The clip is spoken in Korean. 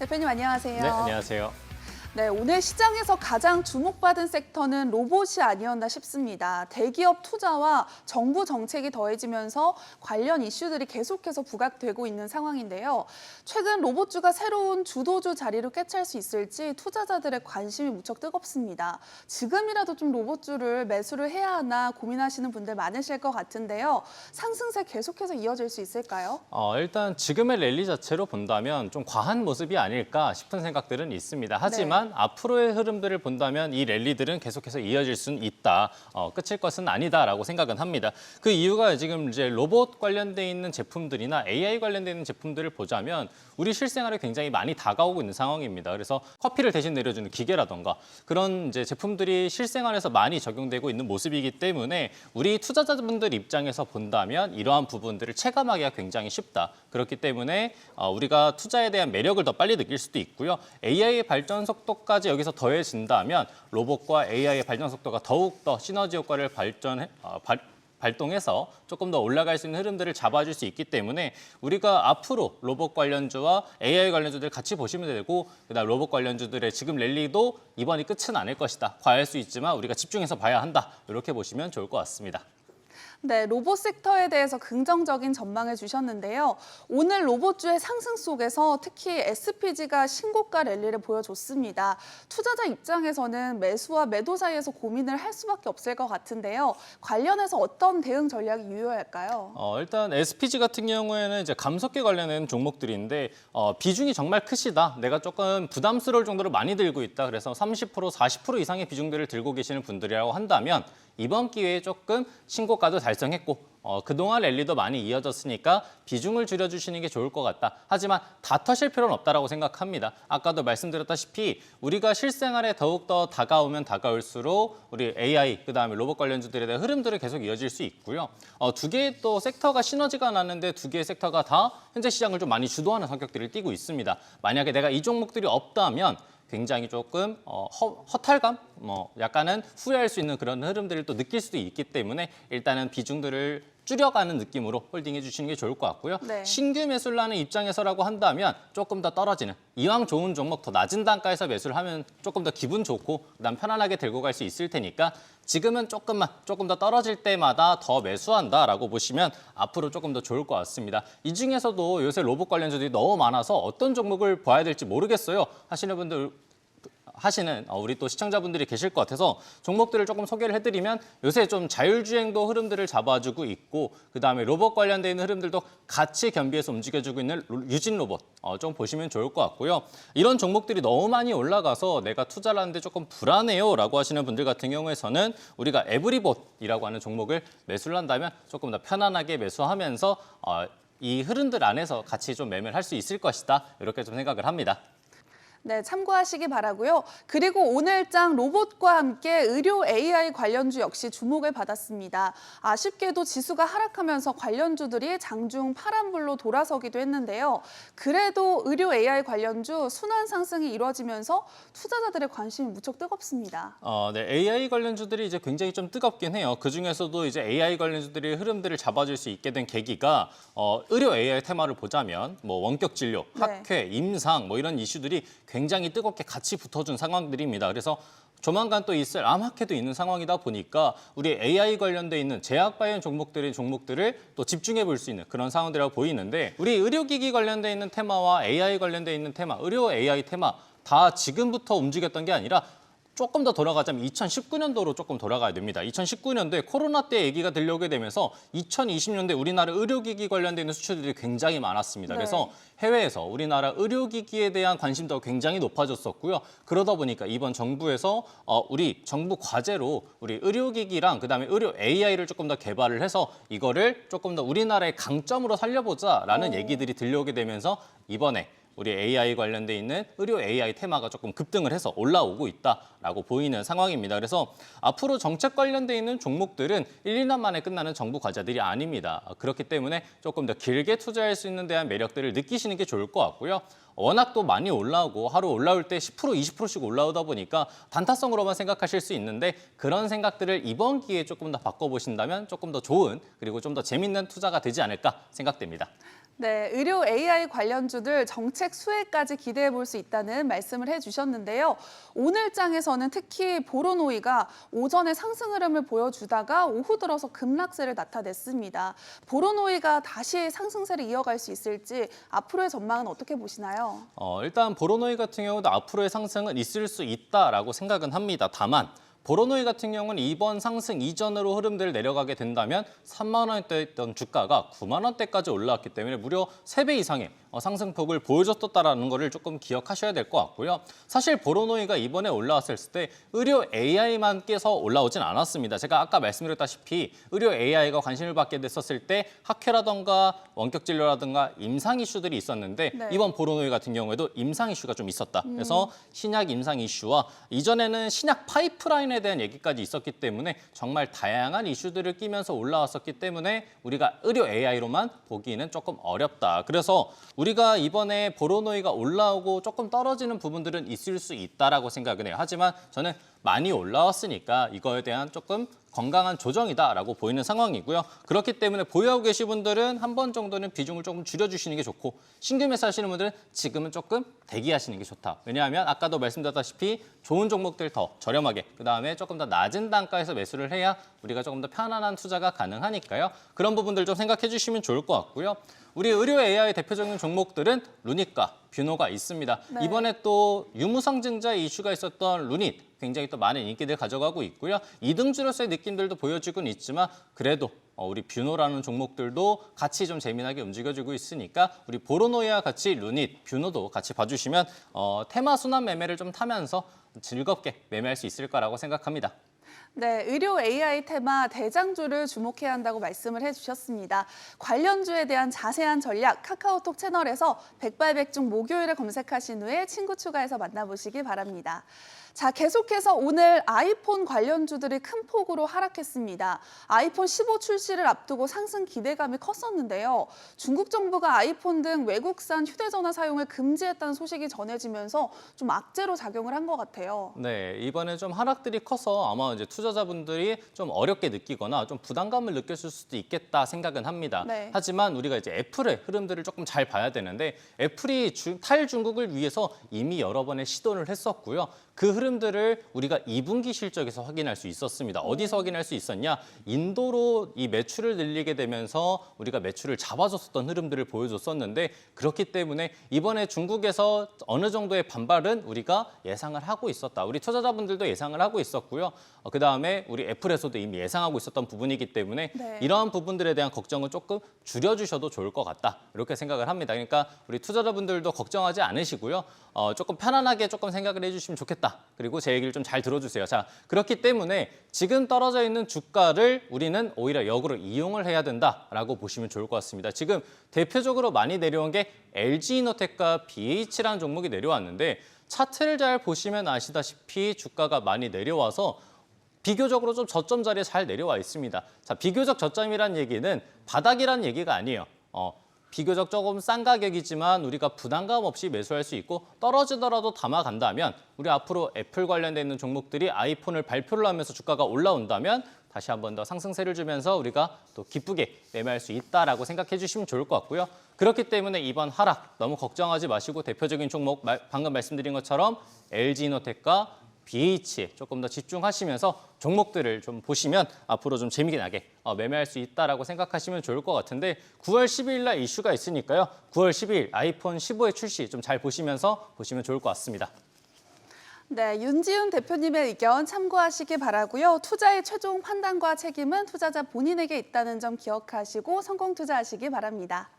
대표님 안녕하세요. 네, 안녕하세요. 네, 오늘 시장에서 가장 주목받은 섹터는 로봇이 아니었나 싶습니다. 대기업 투자와 정부 정책이 더해지면서 관련 이슈들이 계속해서 부각되고 있는 상황인데요. 최근 로봇주가 새로운 주도주 자리를 꿰찰 수 있을지 투자자들의 관심이 무척 뜨겁습니다. 지금이라도 좀 로봇주를 매수를 해야 하나 고민하시는 분들 많으실 것 같은데요. 상승세 계속해서 이어질 수 있을까요? 일단 지금의 랠리 자체로 본다면 좀 과한 모습이 아닐까 싶은 생각들은 있습니다. 하지만 앞으로의 흐름들을 본다면 이 랠리들은 계속해서 이어질 수는 있다. 끝일 것은 아니다라고 생각은 합니다. 그 이유가 지금 이제 로봇 관련돼 있는 제품들이나 AI 관련돼 있는 제품들을 보자면 우리 실생활에 굉장히 많이 다가오고 있는 상황입니다. 그래서 커피를 대신 내려주는 기계라던가 그런 이제 제품들이 실생활에서 많이 적용되고 있는 모습이기 때문에 우리 투자자분들 입장에서 본다면 이러한 부분들을 체감하기가 굉장히 쉽다. 그렇기 때문에 우리가 투자에 대한 매력을 더 빨리 느낄 수도 있고요. AI의 발전 속도까지 여기서 더해진다면 로봇과 AI의 발전 속도가 더욱 더 시너지 효과를 발동해서 조금 더 올라갈 수 있는 흐름들을 잡아줄 수 있기 때문에 우리가 앞으로 로봇 관련주와 AI 관련주들 같이 보시면 되고 그다음 로봇 관련주들의 지금 랠리도 이번이 끝은 아닐 것이다. 과할 수 있지만 우리가 집중해서 봐야 한다. 이렇게 보시면 좋을 것 같습니다. 네, 로봇 섹터에 대해서 긍정적인 전망을 주셨는데요. 오늘 로봇주의 상승 속에서 특히 SPG가 신고가 랠리를 보여줬습니다. 투자자 입장에서는 매수와 매도 사이에서 고민을 할 수밖에 없을 것 같은데요. 관련해서 어떤 대응 전략이 유효할까요? 일단 SPG 같은 경우에는 이제 감속계 관련된 종목들인데 비중이 정말 크시다. 내가 조금 부담스러울 정도로 많이 들고 있다. 그래서 30%, 40% 이상의 비중들을 들고 계시는 분들이라고 한다면 이번 기회에 조금 신고가도 달성했고 그동안 랠리도 많이 이어졌으니까 비중을 줄여주시는 게 좋을 것 같다. 하지만 다 터실 필요는 없다라고 생각합니다. 아까도 말씀드렸다시피 우리가 실생활에 더욱더 다가오면 다가올수록 우리 AI, 그다음에 로봇 관련주들에 대한 흐름들을 계속 이어질 수 있고요. 두 개의 또 섹터가 시너지가 나는데 두 개의 섹터가 다 현재 시장을 좀 많이 주도하는 성격들을 띠고 있습니다. 만약에 내가 이 종목들이 없다면 굉장히 조금 허탈감, 약간은 후회할 수 있는 그런 흐름들을 또 느낄 수도 있기 때문에 일단은 비중들을 줄여가는 느낌으로 홀딩해 주시는 게 좋을 것 같고요. 네. 신규 매수를 하는 입장에서라고 한다면 조금 더 떨어지는 이왕 좋은 종목 더 낮은 단가에서 매수를 하면 조금 더 기분 좋고 그다음 편안하게 들고 갈 수 있을 테니까 지금은 조금 더 떨어질 때마다 더 매수한다라고 보시면 앞으로 조금 더 좋을 것 같습니다. 이 중에서도 요새 로봇 관련주들이 너무 많아서 어떤 종목을 봐야 될지 모르겠어요 하시는 분들 우리 또 시청자분들이 계실 것 같아서 종목들을 조금 소개를 해드리면 요새 좀 자율주행도 흐름들을 잡아주고 있고 그다음에 로봇 관련돼 있는 흐름들도 같이 겸비해서 움직여주고 있는 유진 로봇 좀 보시면 좋을 것 같고요. 이런 종목들이 너무 많이 올라가서 내가 투자를 하는데 조금 불안해요 라고 하시는 분들 같은 경우에서는 우리가 에브리봇이라고 하는 종목을 매수를 한다면 조금 더 편안하게 매수하면서 이 흐름들 안에서 같이 좀 매매를 할 수 있을 것이다 이렇게 좀 생각을 합니다. 네, 참고하시기 바라고요. 그리고 오늘장 로봇과 함께 의료 AI 관련주 역시 주목을 받았습니다. 아쉽게도 지수가 하락하면서 관련주들이 장중 파란불로 돌아서기도 했는데요. 그래도 의료 AI 관련주 순환 상승이 이루어지면서 투자자들의 관심이 무척 뜨겁습니다. 네, AI 관련주들이 이제 굉장히 좀 뜨겁긴 해요. 그 중에서도 이제 AI 관련주들이 흐름들을 잡아줄 수 있게 된 계기가 의료 AI 테마를 보자면 원격 진료, 학회, 임상 이런 이슈들이 굉장히 뜨겁게 같이 붙어준 상황들입니다. 그래서 조만간 또 있을 암학회도 있는 상황이다 보니까 우리 AI 관련돼 있는 제약 관련 종목들을 또 집중해 볼 수 있는 그런 상황들이라고 보이는데 우리 의료기기 관련돼 있는 테마와 AI 관련돼 있는 테마, 의료 AI 테마 다 지금부터 움직였던 게 아니라 조금 더 돌아가자면 2019년도로 조금 돌아가야 됩니다. 2019년도에 코로나 때 얘기가 들려오게 되면서 2020년도에 우리나라 의료기기 관련돼 있는 수출들이 굉장히 많았습니다. 그래서 해외에서 우리나라 의료기기에 대한 관심도가 굉장히 높아졌었고요. 그러다 보니까 이번 정부에서 우리 정부 과제로 우리 의료기기랑 그다음에 의료 AI를 조금 더 개발을 해서 이거를 조금 더 우리나라의 강점으로 살려보자라는 얘기들이 들려오게 되면서 이번에 우리 AI 관련돼 있는 의료 AI 테마가 조금 급등을 해서 올라오고 있다라고 보이는 상황입니다. 그래서 앞으로 정책 관련돼 있는 종목들은 1, 2년 만에 끝나는 정부 과제들이 아닙니다. 그렇기 때문에 조금 더 길게 투자할 수 있는 데한 매력들을 느끼시는 게 좋을 것 같고요. 워낙 또 많이 올라오고 하루 올라올 때 10%, 20%씩 올라오다 보니까 단타성으로만 생각하실 수 있는데 그런 생각들을 이번 기회에 조금 더 바꿔보신다면 조금 더 좋은 그리고 좀 더 재밌는 투자가 되지 않을까 생각됩니다. 네, 의료 AI 관련주들 정책 수혜까지 기대해 볼 수 있다는 말씀을 해주셨는데요. 오늘 장에서는 특히 보로노이가 오전에 상승 흐름을 보여주다가 오후 들어서 급락세를 나타냈습니다. 보로노이가 다시 상승세를 이어갈 수 있을지 앞으로의 전망은 어떻게 보시나요? 일단 보로노이 같은 경우도 앞으로의 상승은 있을 수 있다라고 생각은 합니다. 다만 보로노이 같은 경우는 이번 상승 이전으로 흐름들을 내려가게 된다면 3만 원대였던 주가가 9만 원대까지 올라왔기 때문에 무려 3배 이상의 상승폭을 보여줬다라는 거를 조금 기억하셔야 될 것 같고요. 사실 보로노이가 이번에 올라왔을 때 의료 AI만 깨서 올라오진 않았습니다. 제가 아까 말씀드렸다시피 의료 AI가 관심을 받게 됐었을 때 학회라던가 원격 진료라든가 임상 이슈들이 있었는데 네. 이번 보로노이 같은 경우에도 임상 이슈가 좀 있었다. 그래서 신약 임상 이슈와 이전에는 신약 파이프라인에 대한 얘기까지 있었기 때문에 정말 다양한 이슈들을 끼면서 올라왔었기 때문에 우리가 의료 AI로만 보기는 조금 어렵다. 그래서 우리가 이번에 보로노이가 올라오고 조금 떨어지는 부분들은 있을 수 있다라고 생각은 해요. 하지만 저는 많이 올라왔으니까 이거에 대한 조금 건강한 조정이다라고 보이는 상황이고요. 그렇기 때문에 보유하고 계신 분들은 한 번 정도는 비중을 조금 줄여주시는 게 좋고 신규 매수하시는 분들은 지금은 조금 대기하시는 게 좋다. 왜냐하면 아까도 말씀드렸다시피 좋은 종목들 더 저렴하게 그다음에 조금 더 낮은 단가에서 매수를 해야 우리가 조금 더 편안한 투자가 가능하니까요. 그런 부분들 좀 생각해 주시면 좋을 것 같고요. 우리 의료 AI 대표적인 종목들은 루닛과 뷰노가 있습니다. 네. 이번에 또 유무상증자 이슈가 있었던 루닛 굉장히 또 많은 인기를 가져가고 있고요. 이등주로서의 느낌들도 보여주고는 있지만 그래도 우리 뷰노라는 종목들도 같이 좀 재미나게 움직여주고 있으니까 우리 보로노이와 같이 루닛, 뷰노도 같이 봐주시면 테마 순환 매매를 좀 타면서 즐겁게 매매할 수 있을 거라고 생각합니다. 네, 의료 AI 테마 대장주를 주목해야 한다고 말씀을 해주셨습니다. 관련주에 대한 자세한 전략 카카오톡 채널에서 백발백중 목요일에 검색하신 후에 친구 추가해서 만나보시기 바랍니다. 자, 계속해서 오늘 아이폰 관련주들이 큰 폭으로 하락했습니다. 아이폰 15 출시를 앞두고 상승 기대감이 컸었는데요. 중국 정부가 아이폰 등 외국산 휴대전화 사용을 금지했다는 소식이 전해지면서 좀 악재로 작용을 한 것 같아요. 네, 이번에 좀 하락들이 커서 아마 이제 투자자분들이 좀 어렵게 느끼거나 좀 부담감을 느꼈을 수도 있겠다 생각은 합니다. 네. 하지만 우리가 이제 애플의 흐름들을 조금 잘 봐야 되는데 애플이 탈중국을 위해서 이미 여러 번의 시도를 했었고요. 그 흐름들을 우리가 2분기 실적에서 확인할 수 있었습니다. 어디서 확인할 수 있었냐? 인도로 이 매출을 늘리게 되면서 우리가 매출을 잡아줬었던 흐름들을 보여줬었는데 그렇기 때문에 이번에 중국에서 어느 정도의 반발은 우리가 예상을 하고 있었다. 우리 투자자분들도 예상을 하고 있었고요. 그다음에 우리 애플에서도 이미 예상하고 있었던 부분이기 때문에 네. 이러한 부분들에 대한 걱정은 조금 줄여주셔도 좋을 것 같다. 이렇게 생각을 합니다. 그러니까 우리 투자자분들도 걱정하지 않으시고요. 조금 편안하게 조금 생각을 해주시면 좋겠다. 그리고 제 얘기를 좀 잘 들어주세요. 자, 그렇기 때문에 지금 떨어져 있는 주가를 우리는 오히려 역으로 이용을 해야 된다라고 보시면 좋을 것 같습니다. 지금 대표적으로 많이 내려온 게 LG이노텍과 BH라는 종목이 내려왔는데 차트를 잘 보시면 아시다시피 주가가 많이 내려와서 비교적으로 좀 저점 자리에 잘 내려와 있습니다. 자, 비교적 저점이란 얘기는 바닥이란 얘기가 아니에요. 비교적 조금 싼 가격이지만 우리가 부담감 없이 매수할 수 있고 떨어지더라도 담아간다면 우리 앞으로 애플 관련돼 있는 종목들이 아이폰을 발표를 하면서 주가가 올라온다면 다시 한 번 더 상승세를 주면서 우리가 또 기쁘게 매매할 수 있다라고 생각해 주시면 좋을 것 같고요. 그렇기 때문에 이번 하락 너무 걱정하지 마시고 대표적인 종목 방금 말씀드린 것처럼 LG이노텍과 BH에 조금 더 집중하시면서 종목들을 좀 보시면 앞으로 좀 재미나게 매매할 수 있다라고 생각하시면 좋을 것 같은데 9월 12일 날 이슈가 있으니까요. 9월 12일 아이폰 15의 출시 좀 잘 보시면서 보시면 좋을 것 같습니다. 네, 윤지훈 대표님의 의견 참고하시기 바라고요. 투자의 최종 판단과 책임은 투자자 본인에게 있다는 점 기억하시고 성공 투자하시기 바랍니다.